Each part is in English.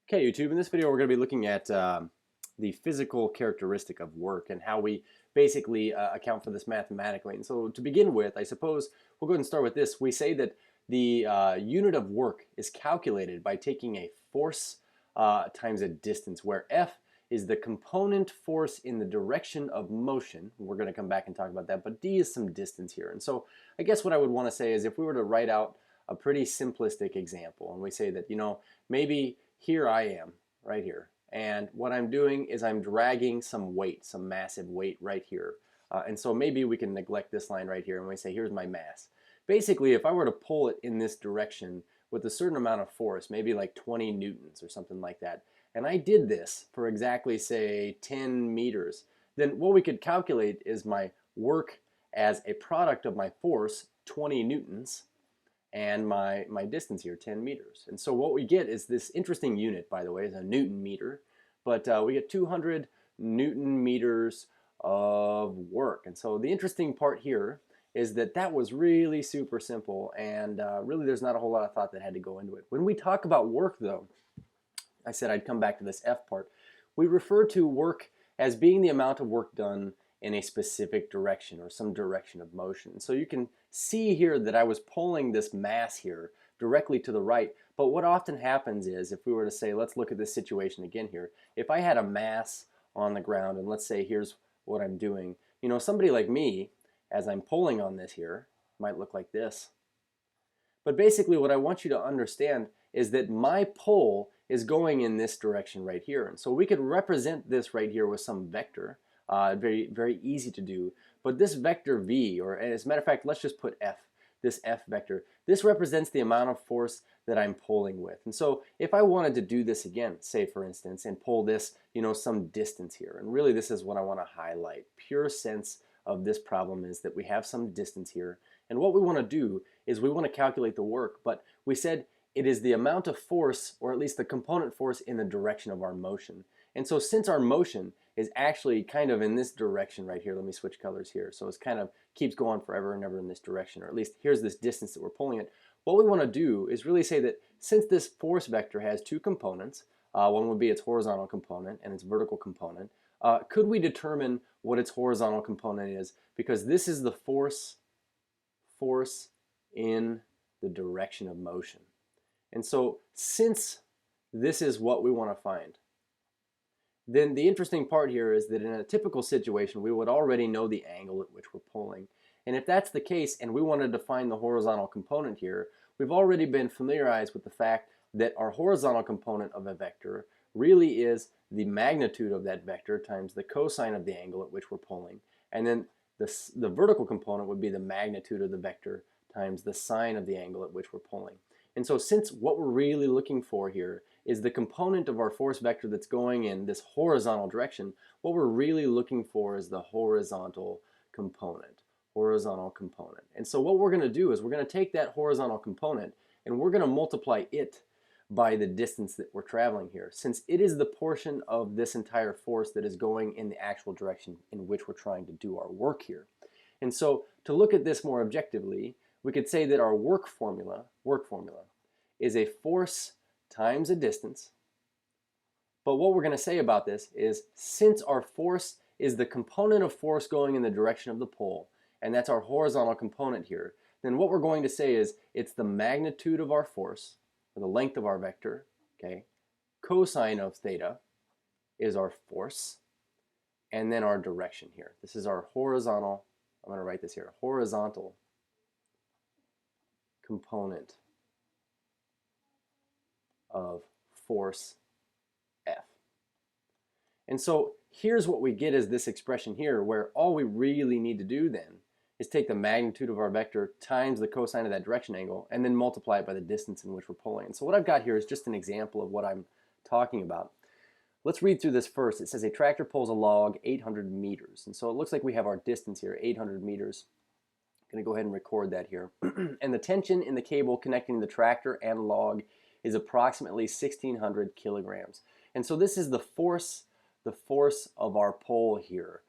Okay, YouTube, in this video we're going to be looking at the physical characteristic of work and how we basically account for this mathematically. And so to begin with, I suppose we'll go ahead and start with this. We say that the unit of work is calculated by taking a force times a distance, where F is the component force in the direction of motion. We're going to come back and talk about that, but D is some distance here. And so I guess what I would want to say is, if we were to write out a pretty simplistic example, and we say that, maybe here I am, right here. And what I'm doing is I'm dragging some weight, some massive weight right here. And so maybe we can neglect this line right here and we say, here's my mass. Basically, if I were to pull it in this direction with a certain amount of force, maybe like 20 newtons or something like that, and I did this for exactly, say, 10 meters, then what we could calculate is my work as a product of my force, 20 newtons, and my distance here, 10 meters. And so what we get is this interesting unit, by the way, is a Newton meter, but we get 200 Newton meters of work. And so the interesting part here is that that was really super simple, and really there's not a whole lot of thought that had to go into it. When we talk about work, though, I said I'd come back to this F part. We refer to work as being the amount of work done in a specific direction or some direction of motion. So you can see here that I was pulling this mass here directly to the right, but what often happens is, if we were to say, let's look at this situation again here, if I had a mass on the ground, and let's say here's what I'm doing, somebody like me, as I'm pulling on this here, might look like this. But basically what I want you to understand is that my pull is going in this direction right here. And so we could represent this right here with some vector. Very, very easy to do. But this vector v, or as a matter of fact, let's just put f, this f vector, this represents the amount of force that I'm pulling with. And so if I wanted to do this again, say for instance, and pull this, some distance here, and really this is what I want to highlight. Pure sense of this problem is that we have some distance here, and what we want to do is we want to calculate the work, but we said it is the amount of force, or at least the component force, in the direction of our motion. And so since our motion is actually kind of in this direction right here, let me switch colors here, so it's kind of keeps going forever and ever in this direction, or at least here's this distance that we're pulling it. What we want to do is really say that since this force vector has two components, one would be its horizontal component and its vertical component, could we determine what its horizontal component is? Because this is the force in the direction of motion. And so since this is what we want to find, then the interesting part here is that in a typical situation, we would already know the angle at which we're pulling. And if that's the case, and we wanted to find the horizontal component here, we've already been familiarized with the fact that our horizontal component of a vector really is the magnitude of that vector times the cosine of the angle at which we're pulling. And then the vertical component would be the magnitude of the vector times the sine of the angle at which we're pulling. And so since what we're really looking for here is the component of our force vector that's going in this horizontal direction, what we're really looking for is the horizontal component. And so what we're going to do is we're going to take that horizontal component and we're going to multiply it by the distance that we're traveling here, since it is the portion of this entire force that is going in the actual direction in which we're trying to do our work here. And so to look at this more objectively, we could say that our work formula is a force times a distance. But what we're going to say about this is, since our force is the component of force going in the direction of the pull, and that's our horizontal component here, then what we're going to say is it's the magnitude of our force, or the length of our vector, okay? Cosine of theta is our force, and then our direction here. This is our horizontal, I'm going to write this here, horizontal component of force F. And so here's what we get as this expression here, where all we really need to do then is take the magnitude of our vector times the cosine of that direction angle and then multiply it by the distance in which we're pulling. And so what I've got here is just an example of what I'm talking about. Let's read through this first. It says a tractor pulls a log 800 meters. And so it looks like we have our distance here, 800 meters. I'm going to go ahead and record that here. And the tension in the cable connecting the tractor and log is approximately 1,600 kilograms. And so this is the force of our pull here.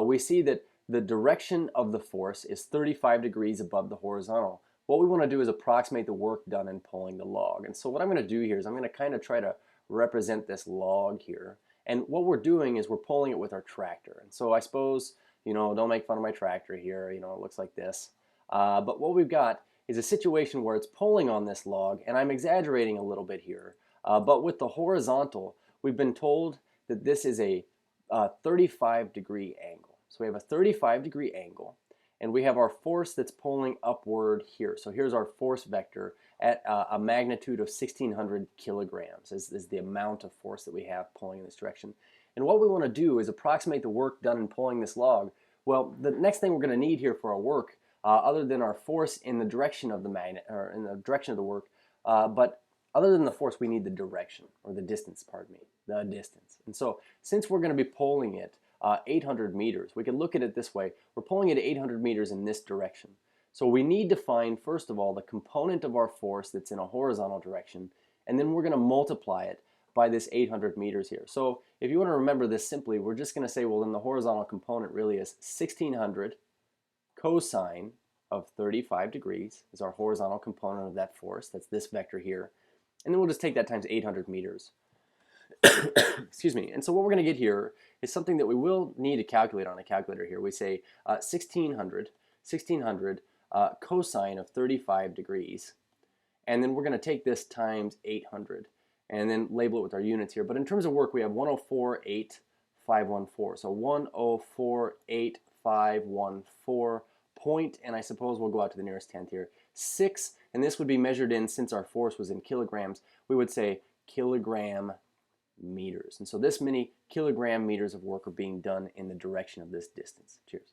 We see that the direction of the force is 35 degrees above the horizontal. What we want to do is approximate the work done in pulling the log. And so what I'm going to do here is I'm going to kind of try to represent this log here. And what we're doing is we're pulling it with our tractor. And so I suppose, don't make fun of my tractor here, it looks like this. But what we've got is a situation where it's pulling on this log, and I'm exaggerating a little bit here, but with the horizontal, we've been told that this is a 35-degree angle. So we have a 35-degree angle, and we have our force that's pulling upward here. So here's our force vector at a magnitude of 1,600 kilograms is the amount of force that we have pulling in this direction. And what we want to do is approximate the work done in pulling this log. Well, the next thing we're going to need here for our work, other than our force in the direction of the magnet, or in the direction of the work, but other than the force, we need the direction, or the distance, pardon me, the distance. And so since we're going to be pulling it 800 meters, we can look at it this way. We're pulling it 800 meters in this direction. So we need to find, first of all, the component of our force that's in a horizontal direction, and then we're going to multiply it by this 800 meters here. So if you want to remember this simply, we're just going to say, well, then the horizontal component really is 1,600 cosine of 35 degrees is our horizontal component of that force. That's this vector here. And then we'll just take that times 800 meters. Excuse me. And so what we're going to get here is something that we will need to calculate on a calculator here. We say 1,600 cosine of 35 degrees. And then we're going to take this times 800 and then label it with our units here. But in terms of work, we have 104.8514. So 104.8514 point, and I suppose we'll go out to the nearest tenth here, 6, and this would be measured in, since our force was in kilograms, we would say kilogram meters. And so this many kilogram meters of work are being done in the direction of this distance. Cheers.